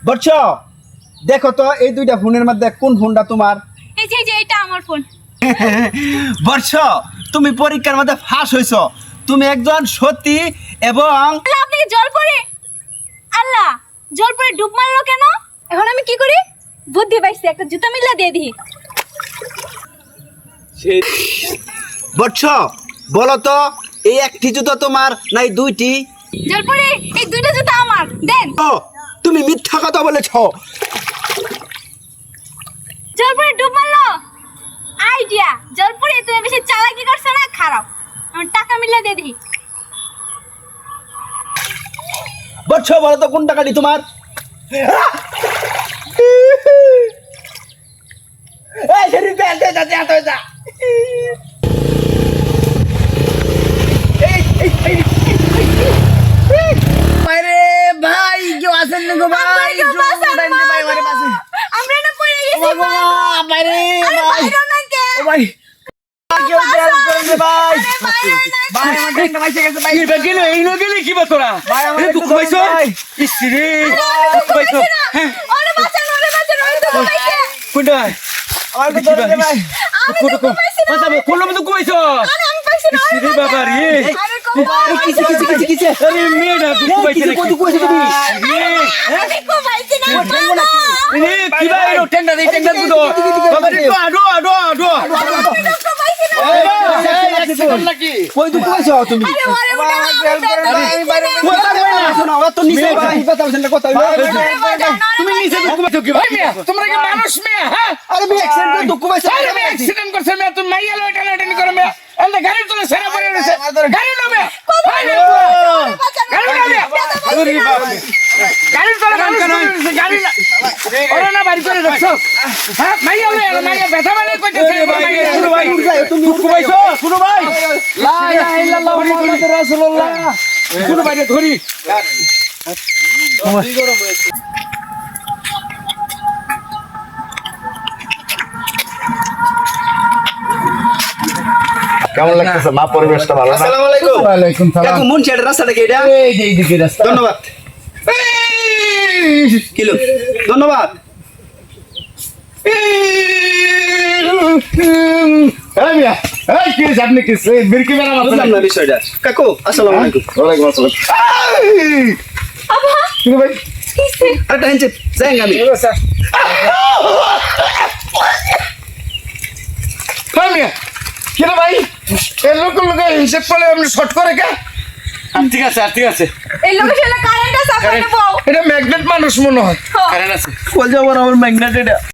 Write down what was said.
বর্ষ দেখো তো এই দুইটা ফোনের মধ্যে কোন ফোনটা তোমার? এই যে এটা আমার ফোন। বর্ষ তুমি পরীক্ষার মধ্যে ফাঁস হইছো, তুমি একজন সতী এবং আল্লাহ, আপনি কি জল পড়ে আল্লাহ জল পড়ে ডুব মারলো কেন? এখন আমি কি করি? বুদ্ধি পাইছি, একটা জুতা মিলা দিয়ে দিই। বর্ষ বলো তো এই একটি জুতো তোমার নাই দুইটি? জল পড়ে এই দুইটা জুতা আমার, দেন। ও তুমি মিথ্যা কথা বলেছ। জল পড়ে ডুব মারলো, আইডিয়া। জল পড়ে তুমি বেশি চালাকি করছো না, খারাপ। আমার টাকা মিলা দিয়ে দিই। বর্ষ বলো তো কোন টাকাটি তোমার? এই শরীর পেতে যাচ্ছে এত যা। আরে ভাই কেউ আছেন না গো ভাই? আমরা না পড়ে গেছি ও বাবা, বাইরে ভাই। ও ভাই কেউ হেল্প করেন রে ভাই। ভাই আমার ট্রেনটা বাইসে গেছে ভাই। এই বেগেলে এই নগেলে কি বা তোরা? ভাই আমার এ দুঃখ পাইছো? ইসরে দুঃখ পাইছো? হ্যাঁ ওরে বাঁচান, ওরে তো পাইছে। কোনটা? আমার তো ধরে ভাই। আমি তো পাইছি না। কথা বল, কোন মত দুঃখ পাইছো? আমি পাইছি না। ইসরে বাবা রে। আরে কোথায়? কিছে আরে মেয়েটা দুঃখ পাইছে নাকি? কত কইছে তুমি? আমি কো পাইছি না। রে কি ভাই ও টেন্ডা দে টেন্ডা দুটো। বাবা রে আডো আডো আডো। কই দুঃখ পাইছো তুমি? আরে ওরে উঠে কথা কই না শোনো, ওরা তো নিচে ভাই কথা বলছেন না, কথা তুমি নিচে দুঃখ পাইছো কি ভাই? মেয়ে তোমরা কি মানুষ মেয়ে? হ্যাঁ আরে আমি অ্যাক্সিডেন্ট দুঃখ পাইছো। আরে মেয়ে অ্যাক্সিডেন্ট করছে মেয়ে, তুমি মাইয়া লয় টানা টানি করে মেয়ে। এন্ড গাড়ি তোলে সেরা পড়ে রইছে। গাড়ি নামে গাড়ি নামে ওরে বাবা, গাড়ি তোলে মানুষ রইছে, গাড়ি না ওরে না বাড়ি করে রাখছো। হ্যাঁ মাইয়া লয় মাইয়া ব্যথা মানে কইতেছে শুরু ভাই। তুমি দুঃখ পাইছো শুরু ভাই? লা ইলাহা ইল্লাল্লাহ মুহাম্মাদুর রাসূলুল্লাহ। শুরু ভাই ধরি কেমন লাগতেছে? মা পরিবেশটা ভালো না? আসসালামু আলাইকুম। ওয়ালাইকুম সালাম। কাকু মন ছেড়ে রাস্তাটা কি এটা? এই দিকে রাস্তা। ধন্যবাদ। কিলো ধন্যবাদ। এই মিয়া, এই কি হইছে? আপনি কি বিরকি বেড়া মারছেন? বুঝলাম না বিষয়টা। কাকু আসসালামু আলাইকুম। ওয়ালাইকুম আসসালাম। কি রে ভাই? আরেকটা হেনছে যাই আমি। এই মিয়া, কি রে ভাই? এই লোক হিসেব করলে আপনি শর্ট করে কে? ঠিক আছে ঠিক আছে এই লোকের সাথে কারেন্ট আছে, আপনি বউ। এটা ম্যাগনেট মানুষ মনে হয়। কারেন্ট আছে বল যাবো আমার ম্যাগনেট এটা।